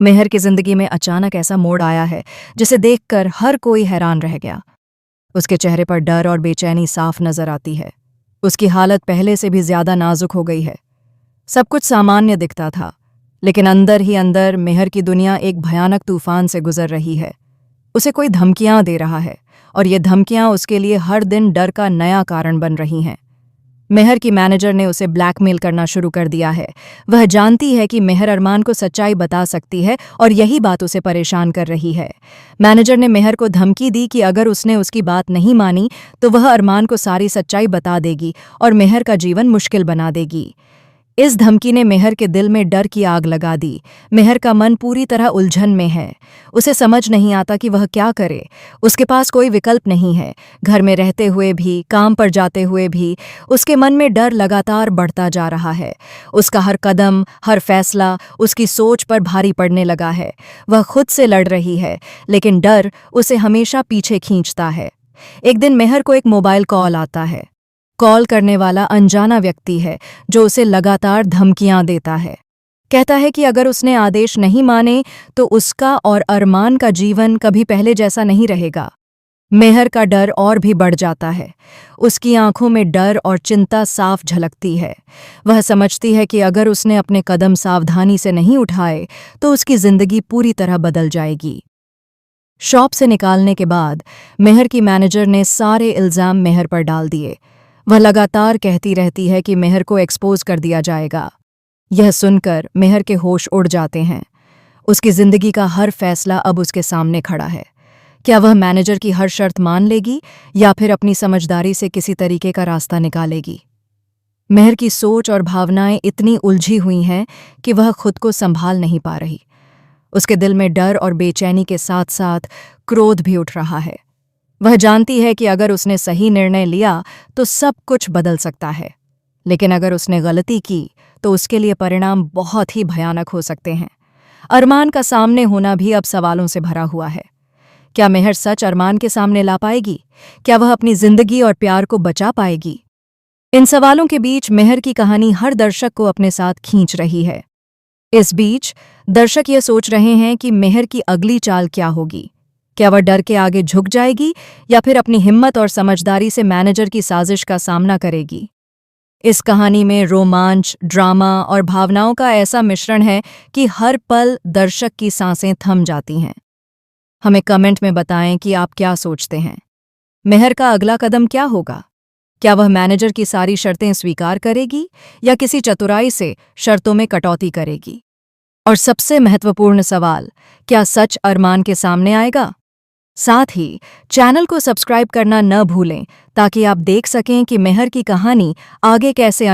मेहर की जिंदगी में अचानक ऐसा मोड़ आया है जिसे देखकर हर कोई हैरान रह गया। उसके चेहरे पर डर और बेचैनी साफ नजर आती है। उसकी हालत पहले से भी ज्यादा नाजुक हो गई है। सब कुछ सामान्य दिखता था, लेकिन अंदर ही अंदर मेहर की दुनिया एक भयानक तूफान से गुजर रही है। उसे कोई धमकियां दे रहा है और ये धमकियां उसके लिए हर दिन डर का नया कारण बन रही हैं। मेहर की मैनेजर ने उसे ब्लैकमेल करना शुरू कर दिया है। वह जानती है कि मेहर अरमान को सच्चाई बता सकती है और यही बात उसे परेशान कर रही है। मैनेजर ने मेहर को धमकी दी कि अगर उसने उसकी बात नहीं मानी तो वह अरमान को सारी सच्चाई बता देगी और मेहर का जीवन मुश्किल बना देगी। इस धमकी ने मेहर के दिल में डर की आग लगा दी। मेहर का मन पूरी तरह उलझन में है। उसे समझ नहीं आता कि वह क्या करे। उसके पास कोई विकल्प नहीं है। घर में रहते हुए भी, काम पर जाते हुए भी उसके मन में डर लगातार बढ़ता जा रहा है। उसका हर कदम, हर फैसला उसकी सोच पर भारी पड़ने लगा है। वह खुद से लड़ रही है, लेकिन डर उसे हमेशा पीछे खींचता है। एक दिन मेहर को एक मोबाइल कॉल आता है। कॉल करने वाला अनजाना व्यक्ति है जो उसे लगातार धमकियां देता है। कहता है कि अगर उसने आदेश नहीं माने तो उसका और अरमान का जीवन कभी पहले जैसा नहीं रहेगा। मेहर का डर और भी बढ़ जाता है। उसकी आंखों में डर और चिंता साफ झलकती है। वह समझती है कि अगर उसने अपने कदम सावधानी से नहीं उठाए तो उसकी जिंदगी पूरी तरह बदल जाएगी। शॉप से निकालने के बाद मेहर की मैनेजर ने सारे इल्जाम मेहर पर डाल दिए। वह लगातार कहती रहती है कि मेहर को एक्सपोज कर दिया जाएगा। यह सुनकर मेहर के होश उड़ जाते हैं। उसकी जिंदगी का हर फैसला अब उसके सामने खड़ा है। क्या वह मैनेजर की हर शर्त मान लेगी या फिर अपनी समझदारी से किसी तरीके का रास्ता निकालेगी? मेहर की सोच और भावनाएं इतनी उलझी हुई हैं कि वह खुद को संभाल नहीं पा रही। उसके दिल में डर और बेचैनी के साथ साथ क्रोध भी उठ रहा है। वह जानती है कि अगर उसने सही निर्णय लिया तो सब कुछ बदल सकता है, लेकिन अगर उसने गलती की तो उसके लिए परिणाम बहुत ही भयानक हो सकते हैं। अरमान का सामने होना भी अब सवालों से भरा हुआ है। क्या मेहर सच अरमान के सामने ला पाएगी? क्या वह अपनी जिंदगी और प्यार को बचा पाएगी? इन सवालों के बीच मेहर की कहानी हर दर्शक को अपने साथ खींच रही है। इस बीच दर्शक ये सोच रहे हैं कि मेहर की अगली चाल क्या होगी। क्या वह डर के आगे झुक जाएगी या फिर अपनी हिम्मत और समझदारी से मैनेजर की साजिश का सामना करेगी? इस कहानी में रोमांच, ड्रामा और भावनाओं का ऐसा मिश्रण है कि हर पल दर्शक की सांसें थम जाती हैं। हमें कमेंट में बताएं कि आप क्या सोचते हैं। मेहर का अगला कदम क्या होगा? क्या वह मैनेजर की सारी शर्तें स्वीकार करेगी या किसी चतुराई से शर्तों में कटौती करेगी? और सबसे महत्वपूर्ण सवाल, क्या सच अरमान के सामने आएगा? साथ ही चैनल को सब्सक्राइब करना न भूलें ताकि आप देख सकें कि मेहर की कहानी आगे कैसे